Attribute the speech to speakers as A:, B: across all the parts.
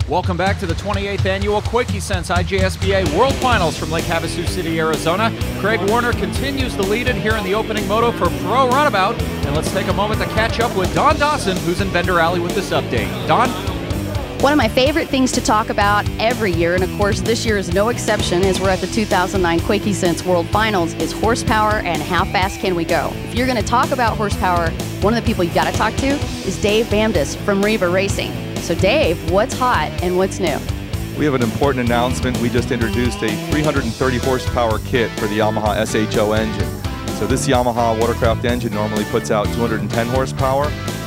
A: Welcome back to the 28th Annual Quakey Sense IJSBA World Finals from Lake Havasu City, Arizona. Craig Warner continues the lead-in here in the opening moto for Pro Runabout. And let's take a moment to catch up with Don Dawson, who's in Bender Alley with this update. Don?
B: One of my favorite things to talk about every year, and of course this year is no exception as we're at the 2009 Quakey Sense World Finals, is horsepower and how fast can we go. If you're going to talk about horsepower, one of the people you got to talk to is Dave Bamdis from Reva Racing. So Dave, what's hot and what's new?
C: We have an important announcement. We just introduced a 330 horsepower kit for the Yamaha SHO engine. So this Yamaha watercraft engine normally puts out 210 horsepower,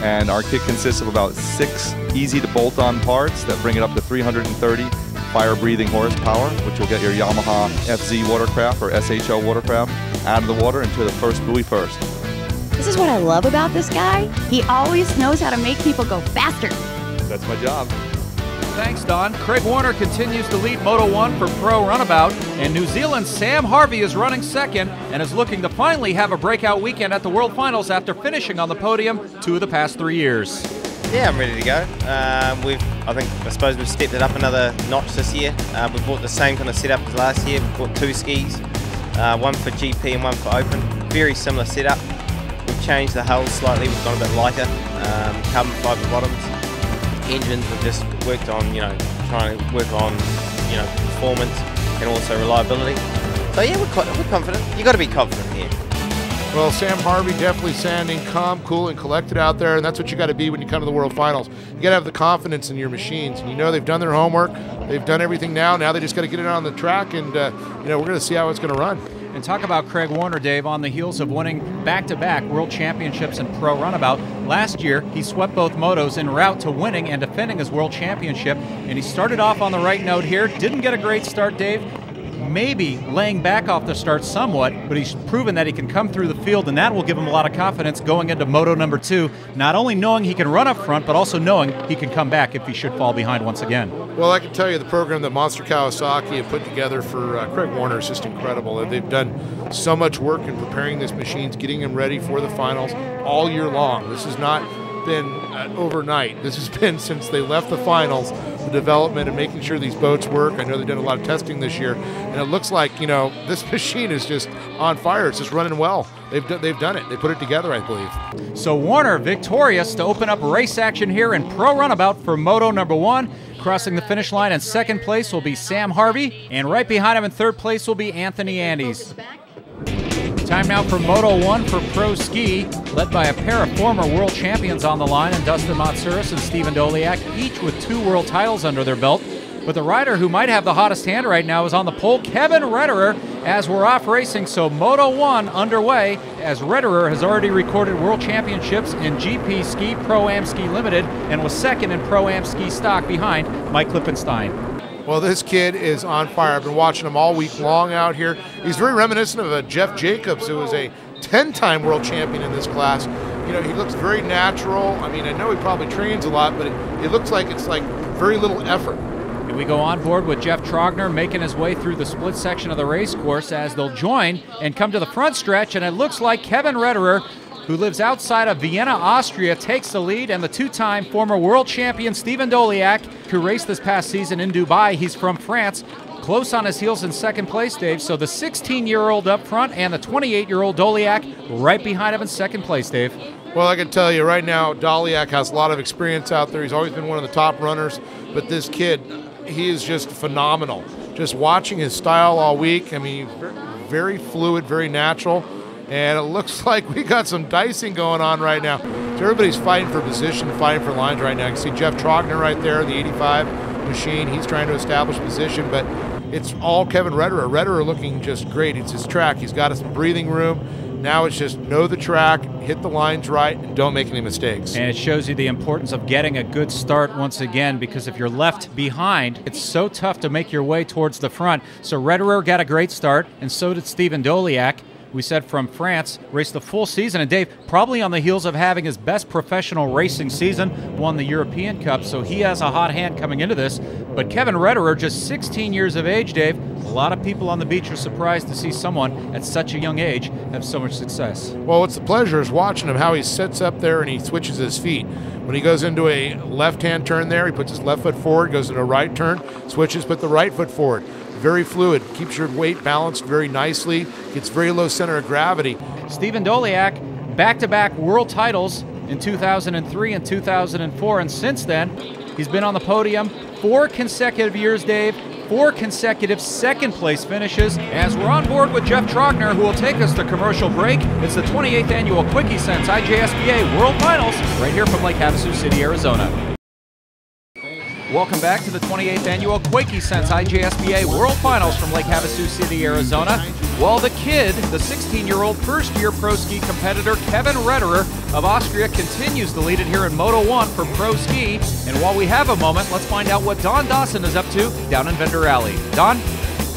C: and our kit consists of about 6 easy to bolt on parts that bring it up to 330 fire breathing horsepower, which will get your Yamaha FZ watercraft or SHO watercraft out of the water into the first buoy first.
B: This is what I love about this guy. He always knows how to make people go faster.
C: That's my job.
A: Thanks, Don. Craig Warner continues to lead Moto 1 for Pro Runabout, and New Zealand's Sam Harvey is running second and is looking to finally have a breakout weekend at the World Finals after finishing on the podium 2 of the past 3 years.
D: Yeah, I'm ready to go. I suppose we've stepped it up another notch this year. We've bought the same kind of setup as last year. We've bought 2 skis, one for GP and one for Open. Very similar setup. We've changed the hulls slightly. We've gone a bit lighter, carbon fibre bottoms. Engines we've just worked on, trying to work on, performance and also reliability. So yeah, we're confident. You got to be confident here.
E: Well, Sam Harvey definitely sounding calm, cool, and collected out there, and that's what you got to be when you come to the World Finals. You got to have the confidence in your machines, and they've done their homework, they've done everything now. Now they just got to get it on the track, and we're going to see how it's going to run.
A: And talk about Craig Warner, Dave, on the heels of winning back-to-back World Championships in Pro Runabout. Last year, he swept both motos en route to winning and defending his World Championship. And he started off on the right note here. Didn't get a great start, Dave. Maybe laying back off the start somewhat, but he's proven that he can come through the field, and that will give him a lot of confidence going into Moto number 2, not only knowing he can run up front, but also knowing he can come back if he should fall behind once again.
E: Well, I can tell you the program that Monster Kawasaki have put together for Craig Warner is just incredible. They've done so much work in preparing this machines, getting him ready for the finals all year long. This has not been overnight. This has been since they left the finals, the development and making sure these boats work. I know they've done a lot of testing this year, and it looks like this machine is just on fire. It's just running well. They've done it. They put it together, I believe.
A: So Warner victorious to open up race action here in Pro Runabout for Moto number 1. Crossing the finish line in second place will be Sam Harvey, and right behind him in third place will be Anthony Andes. Time now for Moto 1 for Pro Ski, led by a pair of former world champions on the line, and Dustin Matsouras and Stephen Doliak, each with 2 world titles under their belt. But the rider who might have the hottest hand right now is on the pole, Kevin Retterer, as we're off racing. So Moto 1 underway, as Retterer has already recorded world championships in GP Ski, Pro-Am Ski Limited, and was second in Pro-Am Ski Stock behind Mike Lippenstein.
E: Well, this kid is on fire. I've been watching him all week long out here. He's very reminiscent of Jeff Jacobs, who was a 10-time world champion in this class. He looks very natural. I mean, I know he probably trains a lot, but it looks like it's like very little effort.
A: And we go on board with Jeff Trogner making his way through the split section of the race course as they'll join and come to the front stretch, and it looks like Kevin Retterer, who lives outside of Vienna, Austria, takes the lead, and the 2-time former world champion Stephen Doliak, who raced this past season in Dubai, he's from France, close on his heels in second place, Dave. So the 16-year-old up front and the 28-year-old Doliak right behind him in second place, Dave.
E: Well, I can tell you right now, Doliak has a lot of experience out there. He's always been one of the top runners, but this kid, he is just phenomenal. Just watching his style all week, I mean, very fluid, very natural. And it looks like we got some dicing going on right now. So everybody's fighting for position, fighting for lines right now. You can see Jeff Trogner right there, the 85 machine. He's trying to establish position, but it's all Kevin Retterer. Retterer looking just great. It's his track. He's got some breathing room. Now it's just know the track, hit the lines right, and don't make any mistakes.
A: And it shows you the importance of getting a good start once again, because if you're left behind, it's so tough to make your way towards the front. So Retterer got a great start, and so did Stephen Doliak. we said from France, raced the full season. And Dave, probably on the heels of having his best professional racing season, won the European Cup, so he has a hot hand coming into this. But Kevin Retterer, just 16 years of age, Dave, a lot of people on the beach are surprised to see someone at such a young age have so much success.
E: Well, what's the pleasure is watching him, how he sits up there and he switches his feet. When he goes into a left-hand turn there, he puts his left foot forward, goes into a right turn, switches, put the right foot forward. Very fluid, keeps your weight balanced very nicely, gets very low center of gravity.
A: Stephen Doliak, back-to-back world titles in 2003 and 2004, and since then, he's been on the podium 4 consecutive years, Dave, 4 consecutive second-place finishes. As we're on board with Jeff Trogner, who will take us to commercial break, it's the 28th Annual Quickie Sense IJSBA World Finals, right here from Lake Havasu City, Arizona. Welcome back to the 28th Annual Quickie Sense IJSBA World Finals from Lake Havasu City, Arizona. Well, the kid, the 16-year-old first-year pro ski competitor Kevin Retterer of Austria, continues to lead it here in Moto 1 for pro ski. And while we have a moment, let's find out what Don Dawson is up to down in Vendor Alley. Don?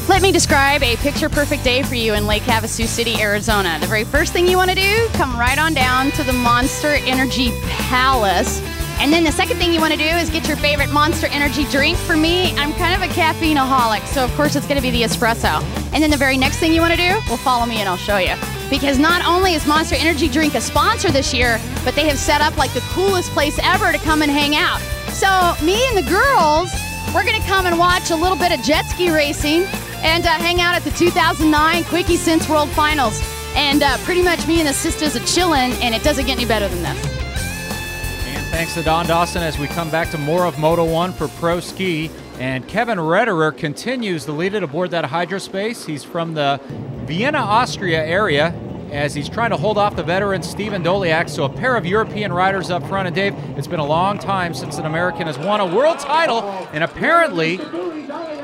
B: Let me describe a picture-perfect day for you in Lake Havasu City, Arizona. The very first thing you want to do, come right on down to the Monster Energy Palace. And then the second thing you want to do is get your favorite Monster Energy drink. For me, I'm kind of a caffeine-aholic, so of course it's going to be the espresso. And then the very next thing you want to do, well, follow me and I'll show you. Because not only is Monster Energy Drink a sponsor this year, but they have set up like the coolest place ever to come and hang out. So me and the girls, we're going to come and watch a little bit of jet ski racing and hang out at the 2009 Quickie Sense World Finals. And pretty much me and the sisters are chilling, and it doesn't get any better than this.
A: Thanks to Don Dawson as we come back to more of Moto 1 for pro ski. And Kevin Retterer continues to lead it aboard that Hydrospace. He's from the Vienna, Austria area as he's trying to hold off the veteran Stephen Doliak. So a pair of European riders up front. And Dave, it's been a long time since an American has won a world title. And apparently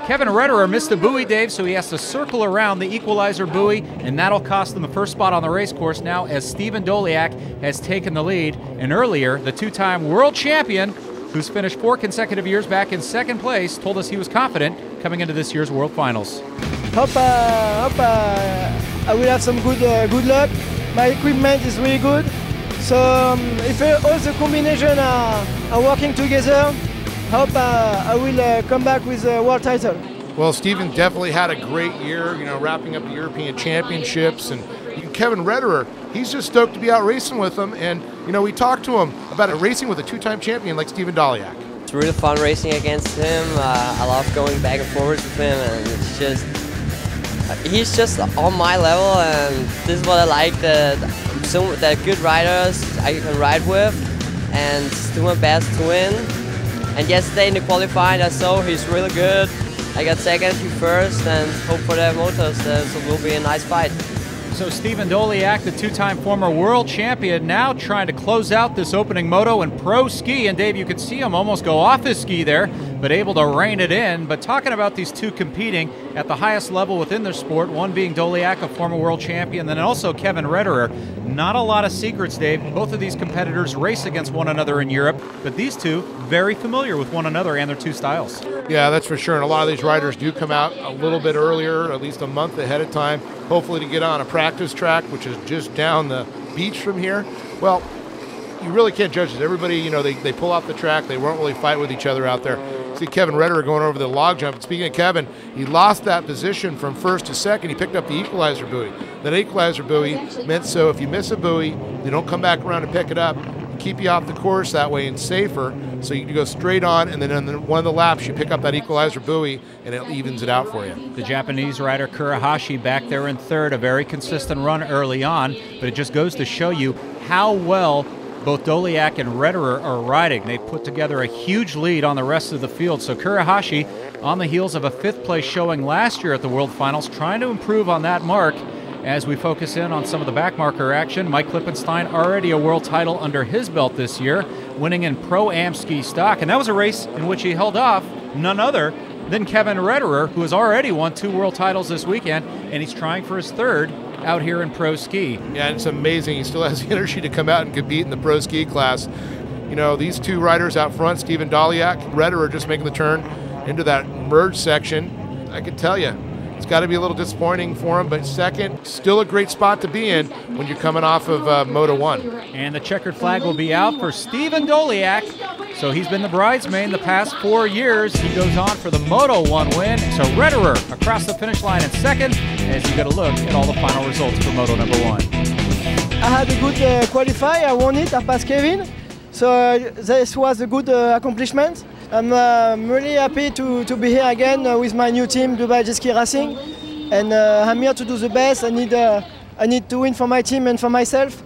A: Kevin Retterer missed the buoy, Dave, so he has to circle around the equalizer buoy, and that'll cost him the first spot on the race course now as Stephen Doliak has taken the lead. And earlier, the 2-time world champion, who's finished 4 consecutive years back in second place, told us he was confident coming into this year's World Finals.
F: Hope I will have some good luck. My equipment is really good. So if all the combinations are working together, hope I will come back with a world title.
E: Well, Stephen definitely had a great year, you know, wrapping up the European Championships. And Kevin Retterer, he's just stoked to be out racing with them. And, you know, we talked to him about racing with a 2-time champion like Stephen Doliak.
G: It's really fun racing against him. I love going back and forwards with him, and it's just, he's just on my level, and this is what I like, the good riders I can ride with, and do my best to win. And yesterday in the qualifying, I saw he's really good. I got second, he first, and hope for the Motos, so it will be a nice fight.
A: So Stephen Doliak, the 2-time former world champion, now trying to close out this opening moto and pro ski. And Dave, you could see him almost go off his ski there, but able to rein it in. But talking about these two competing at the highest level within their sport, one being Doliak, a former world champion, then also Kevin Retterer. Not a lot of secrets, Dave. Both of these competitors race against one another in Europe, but these two very familiar with one another and their two styles.
E: Yeah, that's for sure. And a lot of these riders do come out a little bit earlier, at least a month ahead of time, hopefully to get on a practice track, which is just down the beach from here. Well, you really can't judge it. Everybody, you know, they pull off the track. They won't really fight with each other out there. See Kevin Retterer going over the log jump. And speaking of Kevin, he lost that position from first to second. He picked up the equalizer buoy. That equalizer buoy meant so if you miss a buoy, they don't come back around to pick it up. Keep you off the course that way and safer, so you can go straight on, and then on one of the laps you pick up that equalizer buoy and it evens it out for you.
A: The Japanese rider Kurahashi back there in third, a very consistent run early on, but it just goes to show you how well both Doliak and Retterer are riding. They've put together a huge lead on the rest of the field. So Kurahashi, on the heels of a 5th place showing last year at the World Finals, trying to improve on that mark. As we focus in on some of the backmarker action, Mike Klippenstein already a world title under his belt this year, winning in Pro-Am ski stock. And that was a race in which he held off none other than Kevin Retterer, who has already won 2 world titles this weekend, and he's trying for his 3rd out here in pro ski.
E: Yeah, it's amazing. He still has the energy to come out and compete in the pro ski class. You know, these 2 riders out front, Stephen Doliak, Retterer, just making the turn into that merge section. I can tell you, It's got to be a little disappointing for him, but second, still a great spot to be in when you're coming off of Moto 1.
A: And the checkered flag will be out for Steven Doliak. So he's been the bridesmaid the past 4 years. He goes on for the Moto 1 win. So Retterer across the finish line in second as you get a look at all the final results for Moto number 1.
F: I had a good qualify. I won it. I passed Kevin. So this was a good accomplishment. I'm really happy to be here again with my new team, Dubai Jet Ski Racing. And I'm here to do the best. I need to win for my team and for myself.